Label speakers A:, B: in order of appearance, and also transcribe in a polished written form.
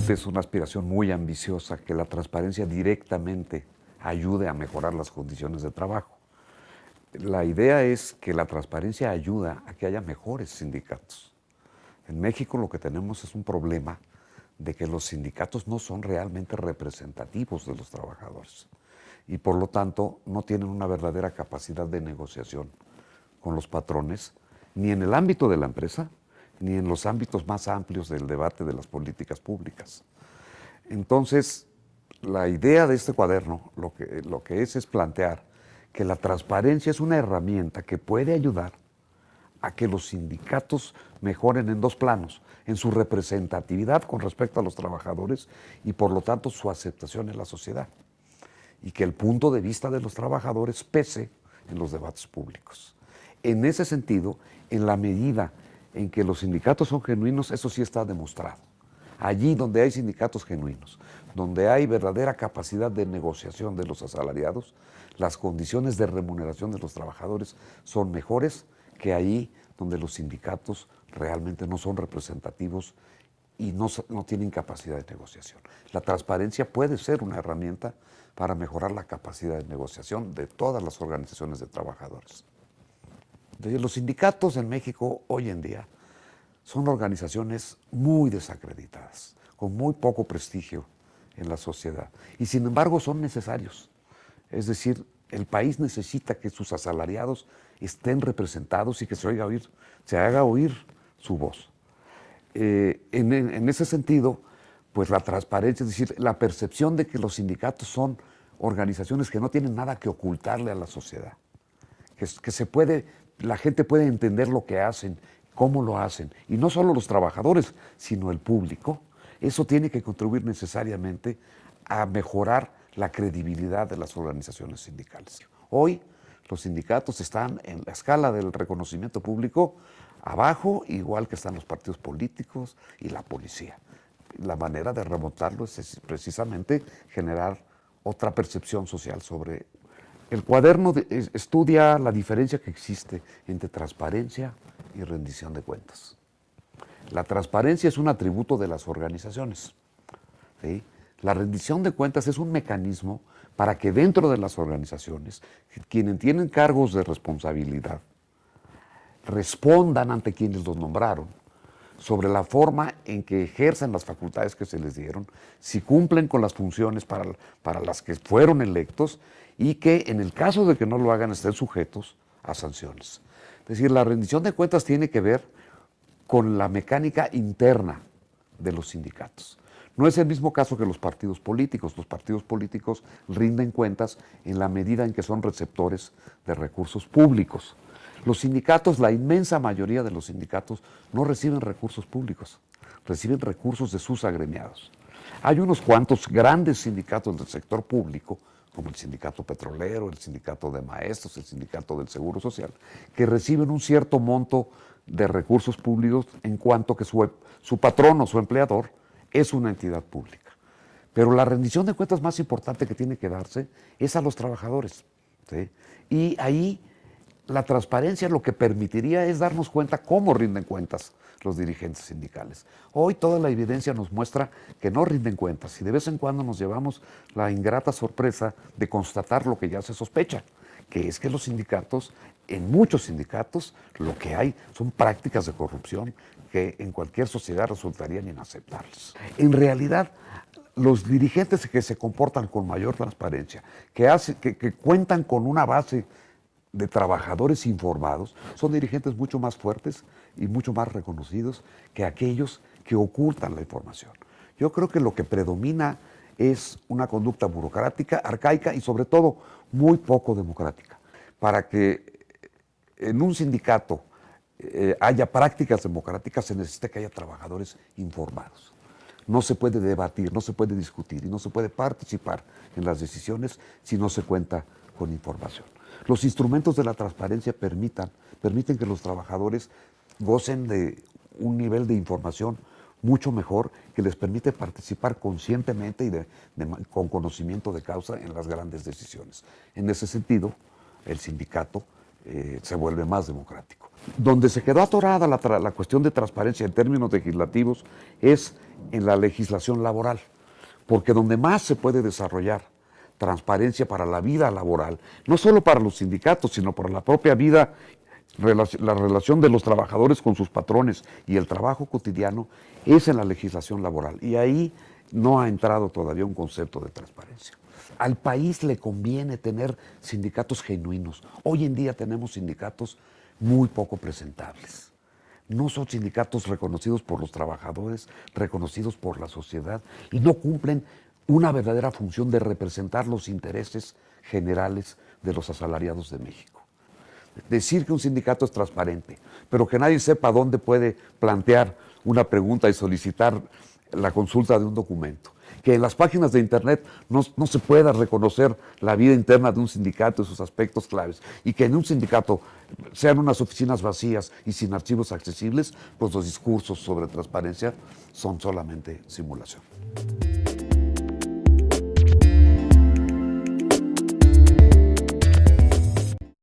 A: Realmente es una aspiración muy ambiciosa que la transparencia directamente ayude a mejorar las condiciones de trabajo. La idea es que la transparencia ayuda a que haya mejores sindicatos. En México lo que tenemos es un problema de que los sindicatos no son realmente representativos de los trabajadores y por lo tanto no tienen una verdadera capacidad de negociación con los patrones, ni en el ámbito de la empresa, ni en los ámbitos más amplios del debate de las políticas públicas. Entonces, la idea de este cuaderno lo que es plantear que la transparencia es una herramienta que puede ayudar a que los sindicatos mejoren en dos planos, en su representatividad con respecto a los trabajadores y por lo tanto su aceptación en la sociedad, y que el punto de vista de los trabajadores pese en los debates públicos. En ese sentido, en la medida en que los sindicatos son genuinos, eso sí está demostrado. Allí donde hay sindicatos genuinos, donde hay verdadera capacidad de negociación de los asalariados, las condiciones de remuneración de los trabajadores son mejores que ahí donde los sindicatos realmente no son representativos y no tienen capacidad de negociación. La transparencia puede ser una herramienta para mejorar la capacidad de negociación de todas las organizaciones de trabajadores. Los sindicatos en México hoy en día son organizaciones muy desacreditadas, con muy poco prestigio en la sociedad, y sin embargo son necesarios. Es decir, el país necesita que sus asalariados estén representados y que se haga oír su voz. En ese sentido, pues la transparencia, es decir, la percepción de que los sindicatos son organizaciones que no tienen nada que ocultarle a la sociedad, la gente puede entender lo que hacen, cómo lo hacen, y no solo los trabajadores, sino el público. Eso tiene que contribuir necesariamente a mejorar la credibilidad de las organizaciones sindicales. Hoy los sindicatos están en la escala del reconocimiento público abajo, igual que están los partidos políticos y la policía. La manera de remontarlo es precisamente generar otra percepción social sobre. El cuaderno estudia la diferencia que existe entre transparencia y rendición de cuentas. La transparencia es un atributo de las organizaciones, ¿sí? La rendición de cuentas es un mecanismo para que dentro de las organizaciones, quienes tienen cargos de responsabilidad, respondan ante quienes los nombraron sobre la forma en que ejercen las facultades que se les dieron, si cumplen con las funciones para las que fueron electos y que en el caso de que no lo hagan estén sujetos a sanciones. Es decir, la rendición de cuentas tiene que ver con la mecánica interna de los sindicatos. No es el mismo caso que los partidos políticos. Los partidos políticos rinden cuentas en la medida en que son receptores de recursos públicos. Los sindicatos, la inmensa mayoría de los sindicatos, no reciben recursos públicos, reciben recursos de sus agremiados. Hay unos cuantos grandes sindicatos del sector público, como el sindicato petrolero, el sindicato de maestros, el sindicato del Seguro Social, que reciben un cierto monto de recursos públicos en cuanto que su patrono, su empleador, es una entidad pública. Pero la rendición de cuentas más importante que tiene que darse es a los trabajadores, ¿sí? Y ahí la transparencia lo que permitiría es darnos cuenta cómo rinden cuentas los dirigentes sindicales. Hoy toda la evidencia nos muestra que no rinden cuentas y de vez en cuando nos llevamos la ingrata sorpresa de constatar lo que ya se sospecha, que es que los sindicatos, en muchos sindicatos, lo que hay son prácticas de corrupción que en cualquier sociedad resultarían inaceptables. En realidad, los dirigentes que se comportan con mayor transparencia, que cuentan con una base de trabajadores informados, son dirigentes mucho más fuertes y mucho más reconocidos que aquellos que ocultan la información. Yo creo que lo que predomina es una conducta burocrática, arcaica y sobre todo muy poco democrática. Para que en un sindicato haya prácticas democráticas se necesita que haya trabajadores informados. No se puede debatir, no se puede discutir y no se puede participar en las decisiones si no se cuenta con información. Los instrumentos de la transparencia permiten que los trabajadores gocen de un nivel de información mucho mejor que les permite participar conscientemente y con conocimiento de causa en las grandes decisiones. En ese sentido, el sindicato se vuelve más democrático. Donde se quedó atorada la cuestión de transparencia en términos legislativos es en la legislación laboral, porque donde más se puede desarrollar transparencia para la vida laboral, no solo para los sindicatos, sino para la propia vida, la relación de los trabajadores con sus patrones y el trabajo cotidiano, es en la legislación laboral. Y ahí no ha entrado todavía un concepto de transparencia. Al país le conviene tener sindicatos genuinos. Hoy en día tenemos sindicatos muy poco presentables. No son sindicatos reconocidos por los trabajadores, reconocidos por la sociedad, y no cumplen una verdadera función de representar los intereses generales de los asalariados de México. Decir que un sindicato es transparente, pero que nadie sepa dónde puede plantear una pregunta y solicitar la consulta de un documento. Que en las páginas de internet no se pueda reconocer la vida interna de un sindicato y sus aspectos claves, y que en un sindicato sean unas oficinas vacías y sin archivos accesibles, pues los discursos sobre transparencia son solamente simulación.